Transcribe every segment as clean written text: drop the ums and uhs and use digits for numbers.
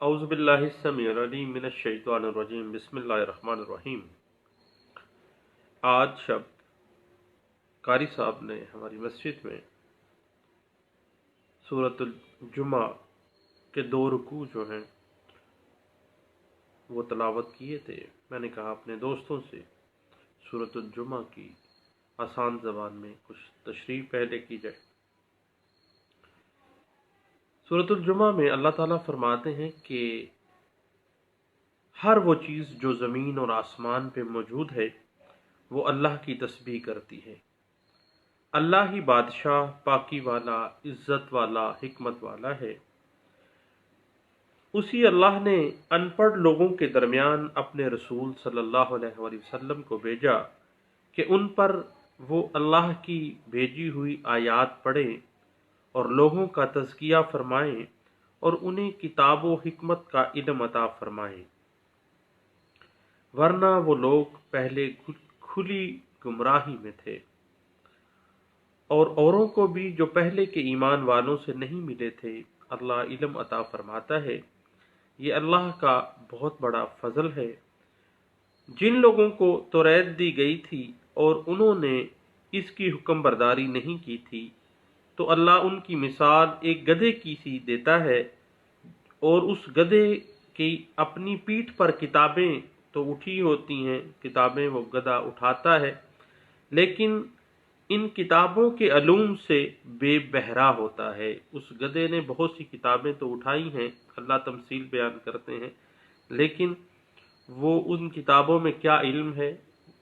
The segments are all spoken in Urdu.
اعوذ باللہ السمیع العلیم من الشیطان الرجیم بسم اللہ الرحمن الرحیم۔ آج شب قاری صاحب نے ہماری مسجد میں سورۃ الجمعہ کے 2 رکوع جو ہیں وہ تلاوت کیے تھے۔ میں نے کہا اپنے دوستوں سے سورۃ الجمعہ کی آسان زبان میں کچھ تشریح پہلے کی جائے۔ سورۃ الجمعہ میں اللہ تعالیٰ فرماتے ہیں کہ ہر وہ چیز جو زمین اور آسمان پہ موجود ہے وہ اللہ کی تسبیح کرتی ہے۔ اللہ ہی بادشاہ، پاکی والا، عزت والا، حکمت والا ہے۔ اسی اللہ نے ان پڑھ لوگوں کے درمیان اپنے رسول صلی اللہ علیہ وآلہ وسلم کو بھیجا کہ ان پر وہ اللہ کی بھیجی ہوئی آیات پڑھیں اور لوگوں کا تزکیہ فرمائیں اور انہیں کتاب و حکمت کا علم عطا فرمائیں، ورنہ وہ لوگ پہلے کھلی گمراہی میں تھے۔ اور اوروں کو بھی جو پہلے کے ایمان والوں سے نہیں ملے تھے اللہ علم عطا فرماتا ہے۔ یہ اللہ کا بہت بڑا فضل ہے۔ جن لوگوں کو توریت دی گئی تھی اور انہوں نے اس کی حکم برداری نہیں کی تھی تو اللہ ان کی مثال ایک گدھے کی سی دیتا ہے، اور اس گدھے کی اپنی پیٹھ پر کتابیں تو اٹھی ہوتی ہیں، کتابیں وہ گدھا اٹھاتا ہے، لیکن ان کتابوں کے علوم سے بے بہرا ہوتا ہے۔ اس گدھے نے بہت سی کتابیں تو اٹھائی ہیں، اللہ تمثیل بیان کرتے ہیں، لیکن وہ ان کتابوں میں کیا علم ہے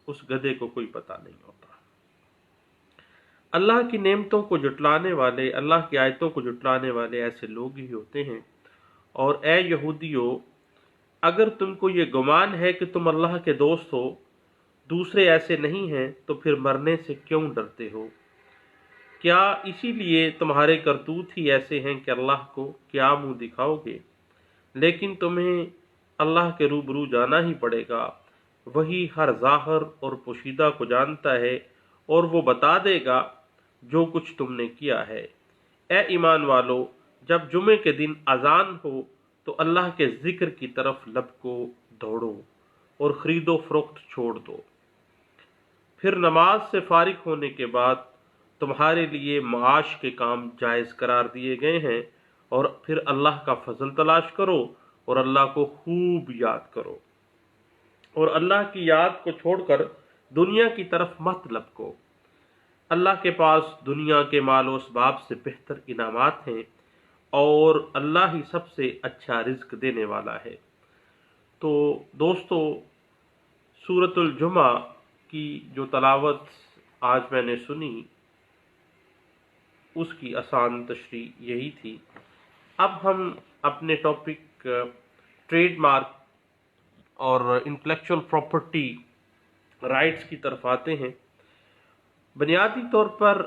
اس گدھے کو کوئی پتہ نہیں ہوتا۔ اللہ کی نعمتوں کو جھٹلانے والے، اللہ کی آیتوں کو جھٹلانے والے ایسے لوگ ہی ہوتے ہیں۔ اور اے یہودیو، اگر تم کو یہ گمان ہے کہ تم اللہ کے دوست ہو، دوسرے ایسے نہیں ہیں، تو پھر مرنے سے کیوں ڈرتے ہو؟ کیا اسی لیے تمہارے کرتوت ہی ایسے ہیں کہ اللہ کو کیا منہ دکھاؤ گے؟ لیکن تمہیں اللہ کے روبرو جانا ہی پڑے گا۔ وہی ہر ظاہر اور پوشیدہ کو جانتا ہے اور وہ بتا دے گا جو کچھ تم نے کیا ہے۔ اے ایمان والو، جب جمعے کے دن اذان ہو تو اللہ کے ذکر کی طرف لب کو دوڑو اور خرید و فروخت چھوڑ دو۔ پھر نماز سے فارغ ہونے کے بعد تمہارے لیے معاش کے کام جائز قرار دیے گئے ہیں، اور پھر اللہ کا فضل تلاش کرو اور اللہ کو خوب یاد کرو، اور اللہ کی یاد کو چھوڑ کر دنیا کی طرف مت لپکو۔ اللہ کے پاس دنیا کے مال و اسباب سے بہتر انعامات ہیں، اور اللہ ہی سب سے اچھا رزق دینے والا ہے۔ تو دوستو، سورۃ الجمعہ کی جو تلاوت آج میں نے سنی اس کی آسان تشریح یہی تھی۔ اب ہم اپنے ٹاپک ٹریڈ مارک اور انٹلیکچوئل پراپرٹی رائٹس کی طرف آتے ہیں۔ بنیادی طور پر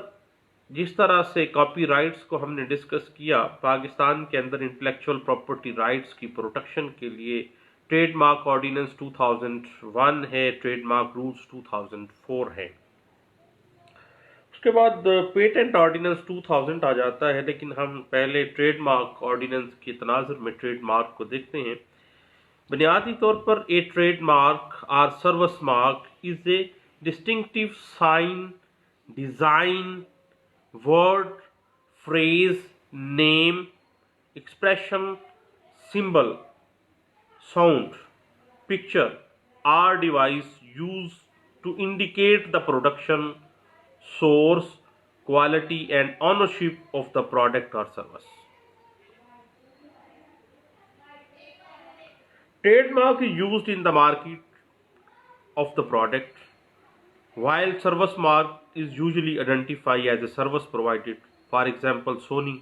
جس طرح سے کاپی رائٹس کو ہم نے ڈسکس کیا، پاکستان کے اندر انٹلیکچوئل پراپرٹی رائٹس کی پروٹیکشن کے لیے ٹریڈ مارک آرڈیننس 2001 ہے، ٹریڈ مارک رولز 2004 ہے۔ اس کے بعد پیٹنٹ آرڈیننس 2000 آ جاتا ہے، لیکن ہم پہلے ٹریڈ مارک آرڈیننس کے تناظر میں ٹریڈ مارک کو دیکھتے ہیں۔ بنیادی طور پر اے ٹریڈ مارک اور service mark is a distinctive sign, design, word, phrase, name, expression, symbol, sound, picture or device used to indicate the production, source, quality and ownership of the product or service. Trademark is used in the market of the product, while service mark is usually identified as a service provided. For example, Sony,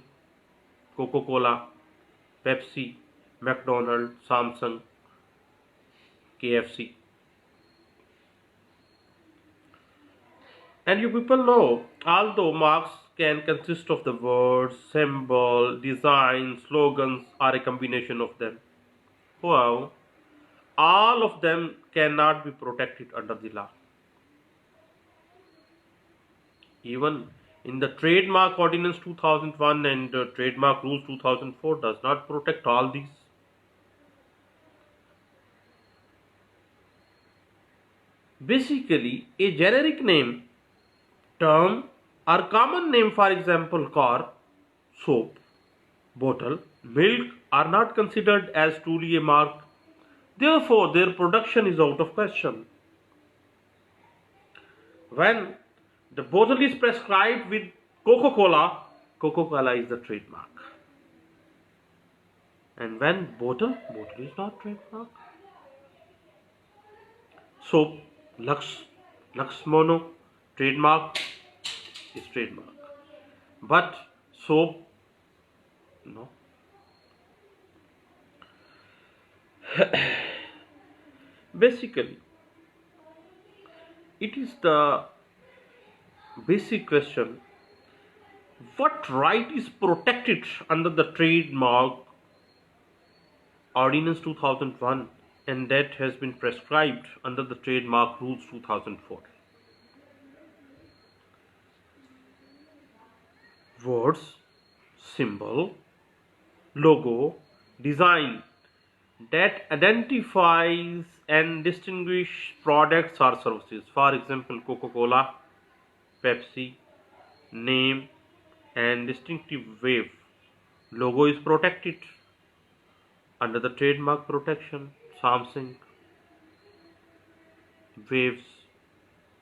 Coca-Cola, Pepsi, McDonald's, Samsung, KFC. And you people know, although marks can consist of the words, symbol, design, slogans, or a combination of them, well, all of them cannot be protected under the law. Even in the Trademark Ordinance 2001 and Trademark Rules 2004 does not protect all these. Basically, a generic name, term, or common name, for example, car, soap, bottle, milk, are not considered as truly a mark. Therefore, their production is out of question. When the bottle is prescribed with Coca-Cola, Coca-Cola is the trademark. And when bottle is not trademark. Soap, Lux Mono, trademark is trademark. But soap, no. Basically, it is the basic question: what right is protected under the trademark Ordinance 2001, and that has been prescribed under the Trademark Rules 2004. Words, symbol, logo, design that identifies and distinguish products or services. For example, Coca-Cola, Pepsi, name and distinctive wave logo is protected under the trademark protection. Samsung, waves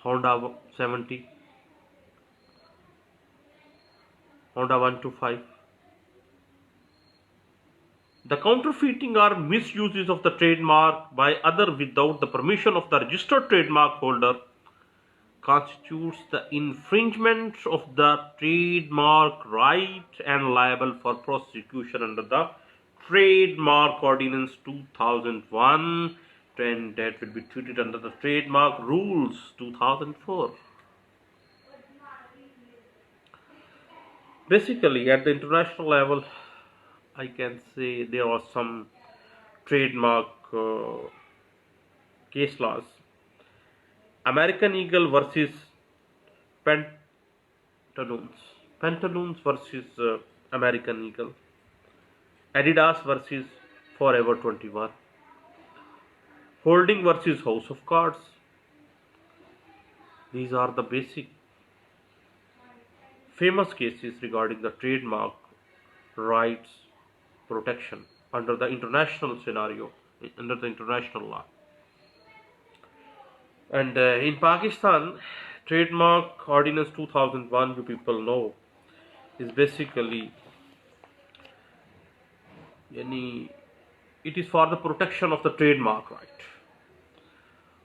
Honda 70, Honda 125. The counterfeiting or misuses of the trademark by other without the permission of the registered trademark holder constitutes the infringement of the trademark right and liable for prosecution under the Trademark Ordinance 2001, and that will be treated under the Trademark Rules 2004. Basically, at the international level, I can say there are some trademark case laws. American Eagle versus Pantaloons versus American Eagle. Adidas versus Forever 21. Holding versus House of Cards. These are the basic famous cases regarding the trademark rights protection under the international scenario, under the international law. And in Pakistan, Trademark Ordinance 2001, you people know, is basically it is for the protection of the trademark right.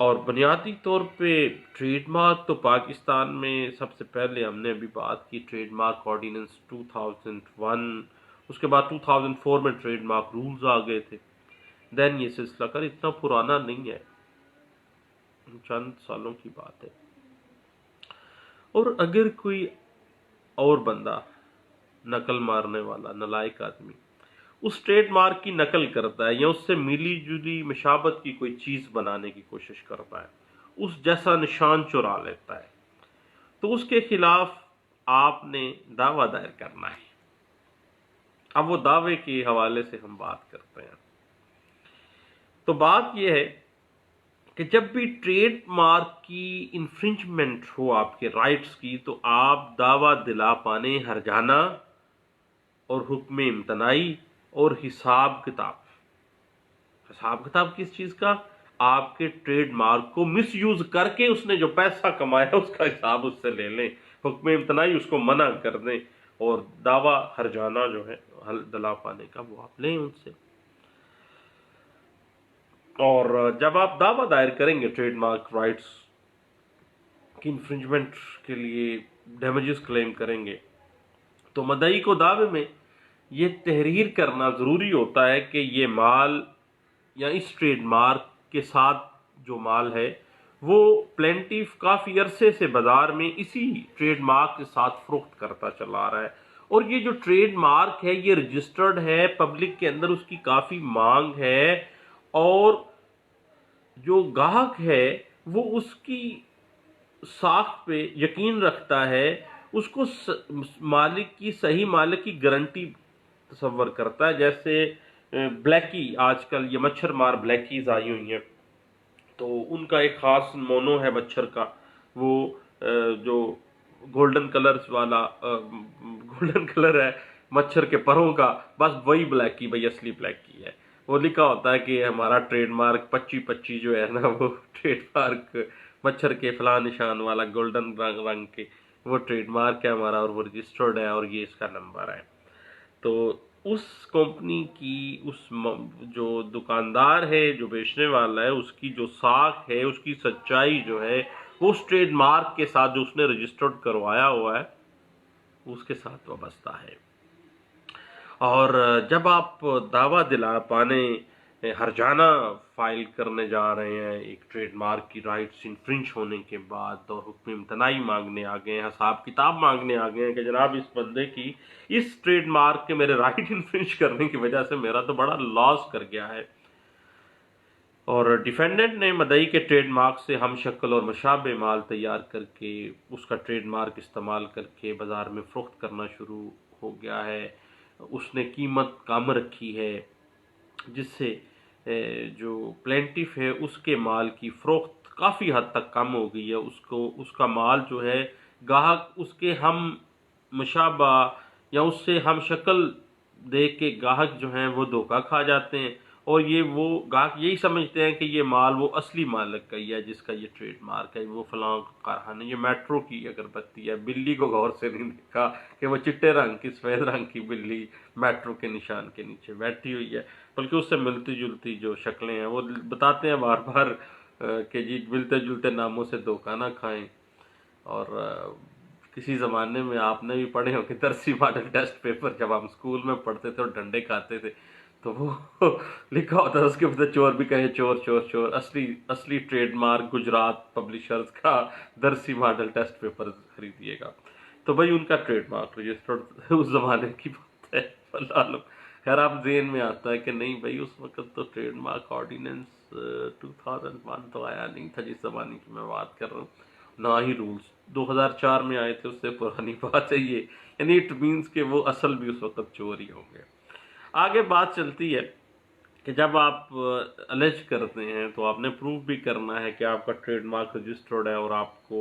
اور بنیادی طور پہ ٹریڈ مارک تو پاکستان میں سب سے پہلے ہم نے ابھی بات کی ٹریڈ مارک آرڈیننس 2001، اس کے بعد 2004 میں ٹریڈ مارک رولز آ گئے تھے. دین یہ سلسلہ کر اتنا پرانا نہیں ہے، چند سالوں کی بات ہے. اور اگر کوئی اور بندہ نقل مارنے والا نالائق آدمی اس ٹریڈ مارک کی نقل کرتا ہے یا اس سے ملی جلی مشابت کی کوئی چیز بنانے کی کوشش کرتا ہے، اس جیسا نشان چرا لیتا ہے، تو اس کے خلاف آپ نے دعویٰ دائر کرنا ہے. اب وہ دعوے کے حوالے سے ہم بات کرتے ہیں. تو بات یہ ہے کہ جب بھی ٹریڈ مارک کی انفرنجمنٹ ہو آپ کے رائٹس کی، تو آپ دعویٰ دلا پانے ہرجانہ اور حکم امتناعی اور حساب کتاب کس چیز کا؟ آپ کے ٹریڈ مارک کو مس یوز کر کے اس نے جو پیسہ کمایا اس کا حساب اس سے لے لیں، حکم امتناعی اس کو منع کر دیں، اور دعویٰ ہرجانہ جو ہے حل دلا پانے کا وہ آپ لیں ان سے. اور جب آپ دعویٰ دائر کریں گے ٹریڈ مارک رائٹس کی انفرنجمنٹ کے لیے، ڈیمیجز کلیم کریں گے، تو مدعی کو دعوے میں یہ تحریر کرنا ضروری ہوتا ہے کہ یہ مال یا اس ٹریڈ مارک کے ساتھ جو مال ہے وہ پلینٹیف کافی عرصے سے بازار میں اسی ٹریڈ مارک کے ساتھ فروخت کرتا چلا آ رہا ہے، اور یہ جو ٹریڈ مارک ہے یہ رجسٹرڈ ہے، پبلک کے اندر اس کی کافی مانگ ہے، اور جو گاہک ہے وہ اس کی ساخت پہ یقین رکھتا ہے، اس کو مالک کی صحیح مالک کی گارنٹی تصور کرتا ہے. جیسے بلیکی، آج کل یہ مچھر مار بلیکیز آئی ہوئی ہیں، تو ان کا ایک خاص مونو ہے مچھر کا، وہ جو گولڈن کلرز والا گولڈن کلر ہے مچھر کے پروں کا، بس وہی بلیکی بھائی اصلی بلیکی ہے. وہ لکھا ہوتا ہے کہ ہمارا ٹریڈ مارک 2525 جو ہے نا، وہ ٹریڈ مارک مچھر کے فلاں نشان والا گولڈن رنگ کے وہ ٹریڈ مارک ہے ہمارا، اور وہ رجسٹرڈ ہے، اور یہ اس کا نمبر ہے. تو اس کمپنی کی جو دکاندار ہے، جو بیچنے والا ہے، اس کی جو ساکھ ہے، اس کی سچائی جو ہے، وہ اس ٹریڈ مارک کے ساتھ جو اس نے رجسٹرڈ کروایا ہوا ہے اس کے ساتھ وابستہ ہے. اور جب آپ دعویٰ دلا پانے ہرجانہ فائل کرنے جا رہے ہیں ایک ٹریڈ مارک کی رائٹس انفرنج ہونے کے بعد، اور حکم امتناعی مانگنے آ گئے ہیں، حساب کتاب مانگنے آ گئے ہیں کہ جناب اس بندے کی اس ٹریڈ مارک کے میرے رائٹ انفرنج کرنے کی وجہ سے میرا تو بڑا لاس کر گیا ہے، اور ڈیفینڈنٹ نے مدعی کے ٹریڈ مارک سے ہم شکل اور مشابہ مال تیار کر کے اس کا ٹریڈ مارک استعمال کر کے بازار میں فروخت کرنا شروع ہو گیا ہے. اس نے قیمت کم رکھی ہے، جس سے جو پلینٹیف ہے اس کے مال کی فروخت کافی حد تک کم ہو گئی ہے. اس کا مال جو ہے گاہک اس کے ہم مشابہ یا اس سے ہم شکل دیکھ کے گاہک جو ہیں وہ دھوکہ کھا جاتے ہیں، اور وہ گاہک یہی سمجھتے ہیں کہ یہ مال وہ اصلی مالک کا ہی ہے جس کا یہ ٹریڈ مارک ہے، وہ فلاں کارخانے. یہ میٹرو کی اگر بتی ہے، بلی کو غور سے نہیں دیکھا کہ وہ چٹے رنگ کی سفید رنگ کی بلی میٹرو کے نشان کے نیچے بیٹھی ہوئی ہے، بلکہ اس سے ملتی جلتی جو شکلیں ہیں وہ بتاتے ہیں بار بار کہ جی ملتے جلتے ناموں سے دھوکہ نہ کھائیں. اور کسی زمانے میں آپ نے بھی پڑھے ہو کہ درسی ماڈل ٹیسٹ پیپر جب ہم اسکول میں پڑھتے تھے اور ڈنڈے کھاتے تھے تو وہ لکھا ہوتا تھا اس کے بعد چور بھی کہے چور چور چور، اصلی ٹریڈ مارک گجرات پبلشرز کا درسی ماڈل ٹیسٹ پیپر خریدیے گا. تو بھائی ان کا ٹریڈ مارک رجسٹرڈ اس زمانے کی بات ہے، اللہ عالم. خیر آپ ذہن میں آتا ہے کہ نہیں بھائی اس وقت تو ٹریڈ مارک آرڈیننس 2001 تو آیا نہیں تھا جس زمانے کی میں بات کر رہا ہوں، نہ ہی رولز 2004 میں آئے تھے، اس سے پرانی بات ہے یہ. یعنی اٹ مینس کہ وہ اصل بھی اس وقت چور ہی ہوں گے. آگے بات چلتی ہے کہ جب آپ الیج کرتے ہیں تو آپ نے پروف بھی کرنا ہے کہ آپ کا ٹریڈ مارک رجسٹرڈ ہے، اور آپ کو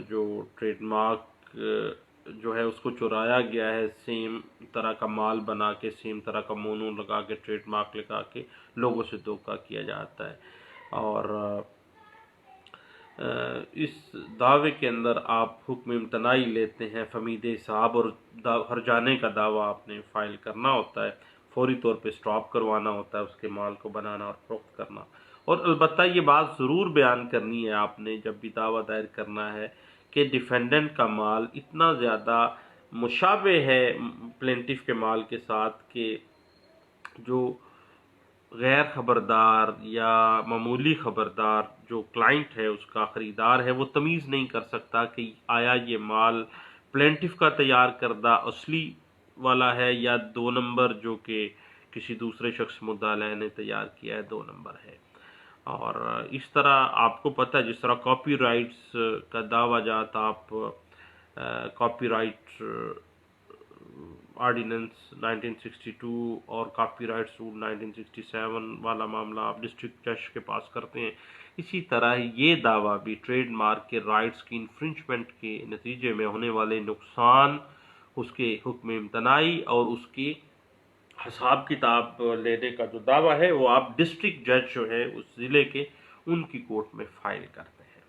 جو ٹریڈ مارک جو ہے اس کو چرایا گیا ہے، سیم طرح کا مال بنا کے، سیم طرح کا مونو لگا کے، ٹریڈ مارک لگا کے لوگوں سے دھوکہ کیا جاتا ہے. اور اس دعوے کے اندر آپ حکم امتناعی لیتے ہیں، فمید حساب اور ہرجانے کا دعویٰ آپ نے فائل کرنا ہوتا ہے، فوری طور پہ سٹاپ کروانا ہوتا ہے اس کے مال کو بنانا اور فروخت کرنا. اور البتہ یہ بات ضرور بیان کرنی ہے آپ نے جب بھی دعویٰ دائر کرنا ہے کہ ڈیفینڈنٹ کا مال اتنا زیادہ مشابہ ہے پلینٹف کے مال کے ساتھ کہ جو غیر خبردار یا معمولی خبردار جو کلائنٹ ہے اس کا خریدار ہے وہ تمیز نہیں کر سکتا کہ آیا یہ مال پلینٹف کا تیار کردہ اصلی والا ہے یا 2 نمبر جو کہ کسی دوسرے شخص مدعا علیہ نے تیار کیا ہے 2 نمبر ہے۔ اور اس طرح آپ کو پتہ ہے جس طرح کاپی رائٹس کا دعویٰ جات آپ کاپی رائٹ آرڈیننس 1962 اور کاپی رائٹس رول 1967 والا معاملہ آپ ڈسٹرکٹ جج کے پاس کرتے ہیں، اسی طرح یہ دعویٰ بھی ٹریڈ مارک کے رائٹس کی انفرنچمنٹ کے نتیجے میں ہونے والے نقصان، اس کے حکم امتناعی اور اس کی حساب کتاب لینے کا جو دعویٰ ہے وہ آپ ڈسٹرکٹ جج جو ہے اس ضلع کے ان کی کورٹ میں فائل کرتے ہیں۔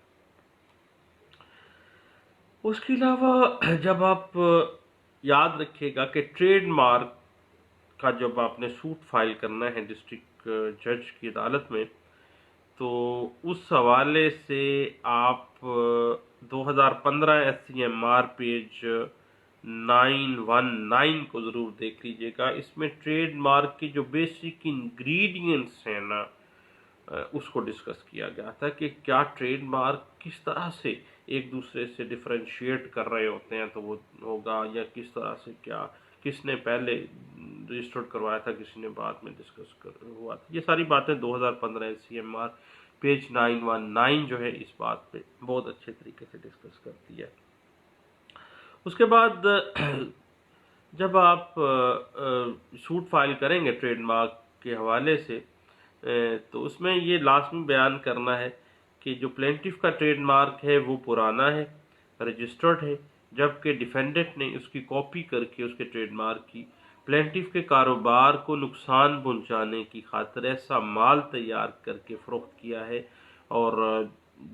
اس کے علاوہ جب آپ یاد رکھیے گا کہ ٹریڈ مارک کا جب آپ نے سوٹ فائل کرنا ہے ڈسٹرکٹ جج کی عدالت میں تو اس حوالے سے آپ 2015 SCMR پیج 919 کو ضرور دیکھ لیجئے گا۔ اس میں ٹریڈ مارک کی جو بیسک انگریڈینٹس ہیں نا اس کو ڈسکس کیا گیا تھا کہ کیا ٹریڈ مارک کس طرح سے ایک دوسرے سے ڈفرینشیٹ کر رہے ہوتے ہیں تو وہ ہوگا، یا کس طرح سے کیا کس نے پہلے رجسٹرڈ کروایا تھا کسی نے بعد میں ڈسکس ہوا تھا۔ یہ ساری باتیں 2015 SCMR پیج 919 جو ہے اس بات پہ بہت اچھے طریقے سے ڈسکس کرتی ہے۔ اس کے بعد جب آپ سوٹ فائل کریں گے ٹریڈ مارک کے حوالے سے تو اس میں یہ لازمی بیان کرنا ہے کہ جو پلینٹف کا ٹریڈ مارک ہے وہ پرانا ہے، رجسٹرڈ ہے، جبکہ ڈیفینڈنٹ نے اس کی کاپی کر کے اس کے ٹریڈ مارک کی پلینٹف کے کاروبار کو نقصان پہنچانے کی خاطر ایسا مال تیار کر کے فروخت کیا ہے اور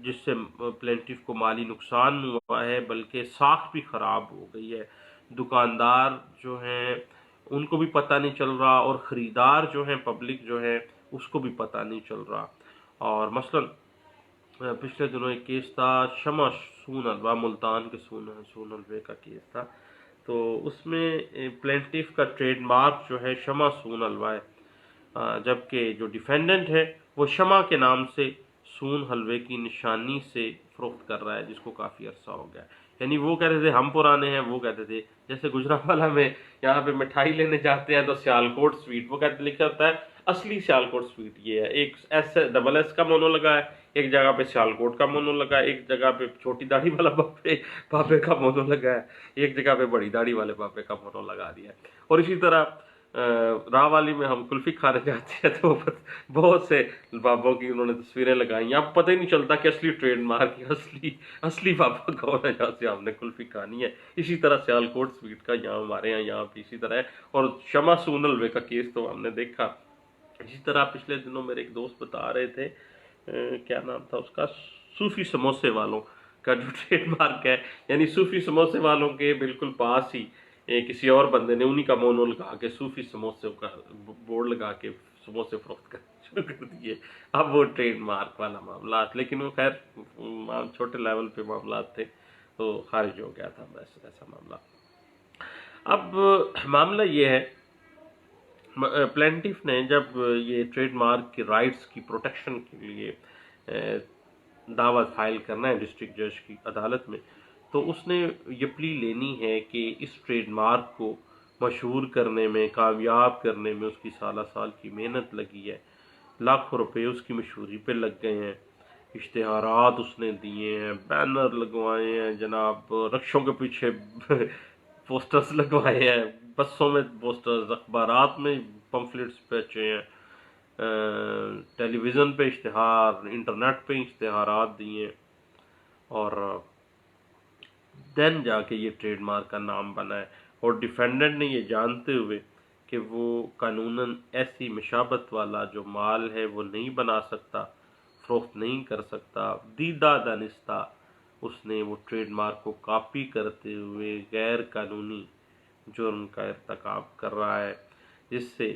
جس سے پلینٹف کو مالی نقصان ہوا ہے بلکہ ساکھ بھی خراب ہو گئی ہے۔ دکاندار جو ہیں ان کو بھی پتہ نہیں چل رہا اور خریدار جو ہیں پبلک جو ہے اس کو بھی پتہ نہیں چل رہا۔ اور مثلا پچھلے دنوں ایک کیس تھا شمع سون حلوہ، ملتان کے سون حلوے کا کیس تھا، تو اس میں پلینٹف کا ٹریڈ مارک جو ہے شمع سون حلوہ ہے، جبکہ جو ڈیفینڈنٹ ہے وہ شمع کے نام سے سون حلوے کی نشانی سے فروخت کر رہا ہے جس کو کافی عرصہ ہو گیا ہے۔ یعنی وہ کہتے تھے ہم پرانے ہیں، وہ کہتے تھے جیسے گجرانوالہ میں یہاں پہ مٹھائی لینے جاتے ہیں تو سیالکوٹ سویٹ، وہ کہتے لکھا ہوتا ہے اصلی سیالکوٹ سویٹ یہ ہے، ایک ڈبل ایس کا مونو لگا ہے، ایک جگہ پہ سیالکوٹ کا مونو لگا ہے، ایک جگہ پہ چھوٹی داڑھی والا بابے کا مونو لگا ہے، ایک جگہ پہ بڑی داڑھی والے بابے کا مونو لگا دیا ہے۔ اور اسی طرح راہ والی میں ہم کلفی کھانے جاتے ہیں تو بہت سے بابوں کی انہوں نے تصویریں لگائی ہیں، اب پتہ ہی نہیں چلتا کہ اصلی ٹریڈ مارک اصلی بابا کون ہے جہاں سے ہم نے کلفی کھانی ہے۔ اسی طرح سیالکوٹ سویٹ کا یہاں ہمارے یہاں بھی اسی طرح ہے، اور شمع سون حلوے کا کیس تو ہم نے دیکھا۔ اسی طرح پچھلے دنوں میرے ایک دوست بتا رہے تھے کیا نام تھا اس کا، صوفی سموسے والوں کا جو ٹریڈ مارک ہے، یعنی صوفی سموسے والوں کے بالکل پاس ہی کسی اور بندے نے انہی کا مونو لگا کے صوفی سموسے کا بورڈ لگا کے سموسے فروخت کرنا شروع کر دیے۔ اب وہ ٹریڈ مارک والا معاملات، لیکن وہ خیر چھوٹے لیول پہ معاملات تھے تو خارج ہو گیا تھا ایسا معاملہ۔ اب معاملہ یہ ہے پلینٹف نے جب یہ ٹریڈ مارک کے رائٹس کی پروٹیکشن کے لیے دعویٰ فائل کرنا ہے ڈسٹرکٹ جج کی عدالت میں، تو اس نے یہ پلی لینی ہے کہ اس ٹریڈ مارک کو مشہور کرنے میں، کامیاب کرنے میں اس کی سالہ سال کی محنت لگی ہے، لاکھوں روپے اس کی مشہوری پہ لگ گئے ہیں، اشتہارات اس نے دیے ہیں، بینر لگوائے ہیں جناب، رکشوں کے پیچھے پوسٹرز لگوائے ہیں، بسوں میں پوسٹرز، اخبارات میں پمفلٹس بیچے ہیں، ٹیلی ویژن پہ اشتہار، انٹرنیٹ پہ اشتہارات دیے، اور دین جا کے یہ ٹریڈ مارک کا نام بنا ہے۔ اور ڈیفینڈنٹ نے یہ جانتے ہوئے کہ وہ قانوناً ایسی مشابت والا جو مال ہے وہ نہیں بنا سکتا، فروخت نہیں کر سکتا، دیدہ دانستہ اس نے وہ ٹریڈ مارک کو کاپی کرتے ہوئے غیر قانونی جرم کا ارتکاب کر رہا ہے، جس سے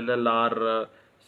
NLR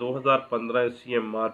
2015 CMR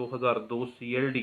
2002 CLD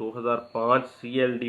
2005 CLD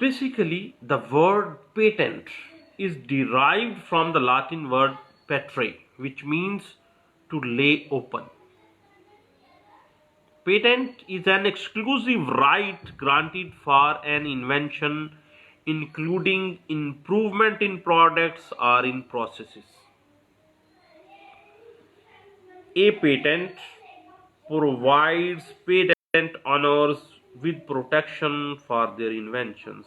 Basically, the word patent is derived from the Latin word petre, which means to lay open. Patent is an exclusive right granted for an invention, including improvement in products or in processes. A patent provides patent owners with protection for their inventions.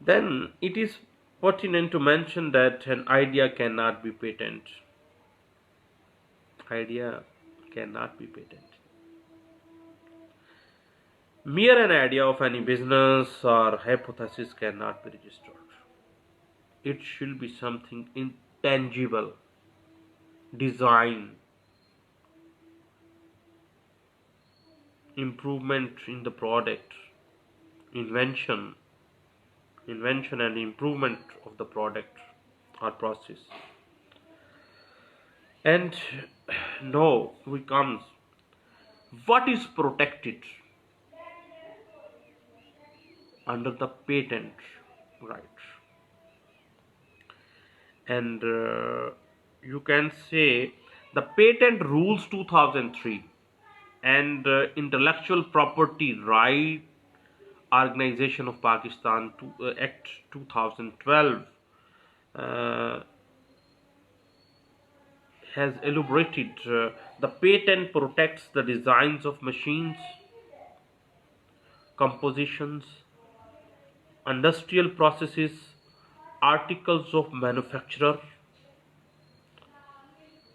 Then it is pertinent to mention that an idea cannot be patent. Idea cannot be patent. Mere an idea of any business or hypothesis cannot be registered. It should be something intangible, design, improvement in the product, invention and improvement of the product or process. And now we comes, what is protected under the patent right? And you can say the Patent Rules 2003 and Intellectual Property Right Organization of Pakistan Act 2012 has elaborated the patent protects the designs of machines, compositions, industrial processes, articles of manufacture,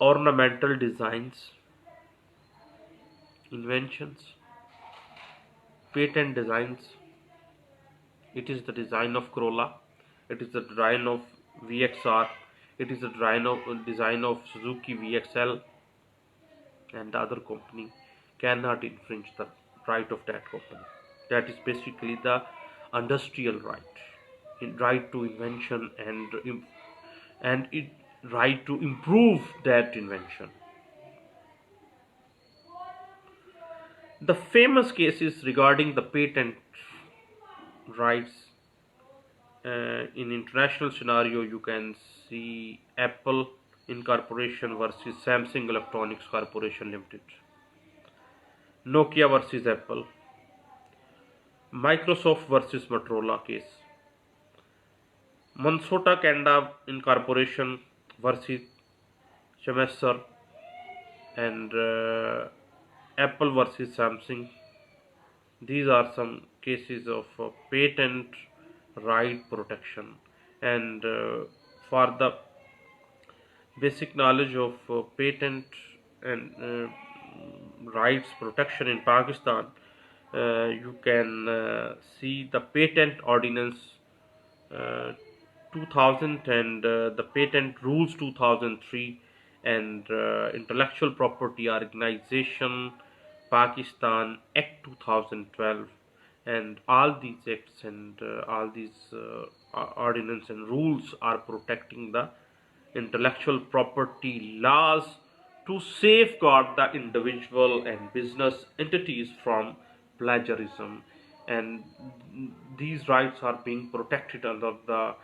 ornamental designs, inventions, patent designs. It is the design of Corolla, it is the design of VXR, it is the design of Suzuki VXL, and the other company cannot infringe the right of that company. That is basically the industrial right, right to invention and it right to improve that invention. The famous cases regarding the patent rights in international scenario, you can see Apple Incorporation versus Samsung Electronics Corporation Limited, Nokia versus Apple, Microsoft versus Motorola case, Monsanto Canada Incorporation versus Chemesser, and Apple versus Samsung. These are some cases of patent right protection. And for the basic knowledge of patent and rights protection in Pakistan, you can see the Patent Ordinance uh, 2000 and the Patent Rules 2003 and Intellectual Property Organization Pakistan Act 2012, and all these acts and all these ordinance and rules are protecting the intellectual property laws to safeguard the individual and business entities from plagiarism, and these rights are being protected under the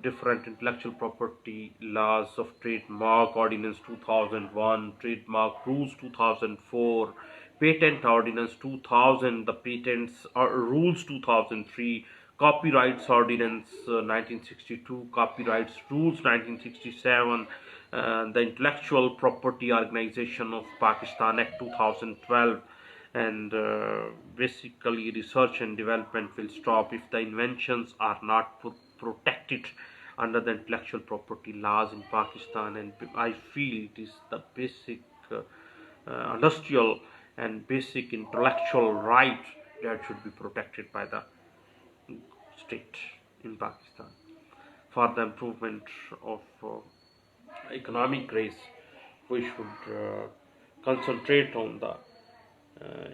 different intellectual property laws of Trademark Ordinance 2001, Trademark Rules 2004, Patent Ordinance 2000, the Patents Rules 2003, Copyrights Ordinance 1962, Copyrights Rules 1967, the Intellectual Property Organization of Pakistan Act 2012, and basically research and development will stop if the inventions are not protected under the intellectual property laws in Pakistan. And I feel it is the basic industrial and basic intellectual right that should be protected by the state in Pakistan. For the improvement of economic grace, we should concentrate on the